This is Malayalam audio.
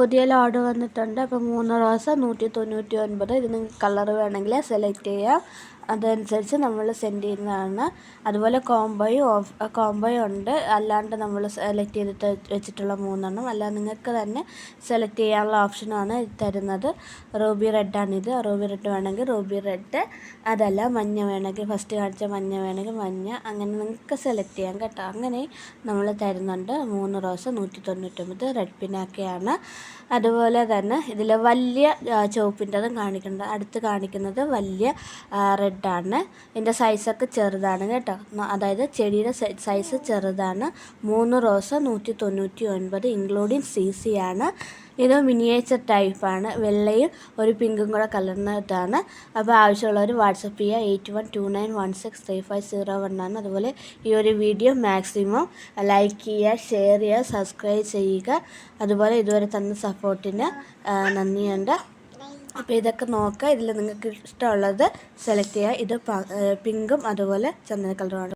പുതിയ ലോഡ് വന്നിട്ടുണ്ട്. അപ്പോൾ 3 റോസ് 199. ഇത് നിങ്ങൾക്ക് കളർ വേണമെങ്കിൽ സെലക്ട് ചെയ്യാം, അതനുസരിച്ച് നമ്മൾ സെൻഡ് ചെയ്യുന്നതാണ്. അതുപോലെ കോംബോയും ഉണ്ട്, അല്ലാണ്ട് നമ്മൾ സെലക്ട് ചെയ്തിട്ട് വെച്ചിട്ടുള്ള 3 അല്ലാതെ നിങ്ങൾക്ക് തന്നെ സെലക്ട് ചെയ്യാനുള്ള ഓപ്ഷനാണ് തരുന്നത്. റൂബി റെഡാണിത്. റൂബി റെഡ് വേണമെങ്കിൽ റൂബി റെഡ്, അതല്ല മഞ്ഞ വേണമെങ്കിൽ ഫസ്റ്റ് കാണിച്ച മഞ്ഞ വേണമെങ്കിൽ മഞ്ഞ, അങ്ങനെ നിങ്ങൾക്ക് സെലക്ട് ചെയ്യാം കേട്ടോ. അങ്ങനെ നമ്മൾ തരുന്നുണ്ട്. 3 റോസ് 199 റെഡ് പിനാക്കയാണ്. അതുപോലെ തന്നെ ഇതിൽ വലിയ ചുവപ്പിൻ്റെതും കാണിക്കുന്നുണ്ട്. അടുത്ത് കാണിക്കുന്നത് വലിയ റെഡാണ്. ഇതിൻ്റെ സൈസൊക്കെ ചെറുതാണ് കേട്ടോ, അതായത് ചെടിയുടെ സൈസ് ചെറുതാണ്. 3 റോസ് 199 ഇൻക്ലൂഡിങ് CC ആണ്. ഇത് മിനിയേച്ചർ ടൈപ്പാണ്, വെള്ളയും ഒരു പിങ്കും കൂടെ കലർന്നതാണ്. അപ്പോൾ ആവശ്യമുള്ളവർ വാട്സപ്പ് ചെയ്യുക. 8129163501 അതുപോലെ ഈ ഒരു വീഡിയോ മാക്സിമം ലൈക്ക് ചെയ്യുക, ഷെയർ ചെയ്യുക, സബ്സ്ക്രൈബ് ചെയ്യുക. അതുപോലെ ഇതുവരെ തന്ന സപ്പോർട്ടിന് നന്ദിയുണ്ട്. അപ്പോൾ ഇതൊക്കെ നോക്കുക, ഇതിൽ നിങ്ങൾക്ക് ഇഷ്ടമുള്ളത് സെലക്ട് ചെയ്യുക. ഇത് പിങ്കും അതുപോലെ ചന്ദന കളറുമാണ്.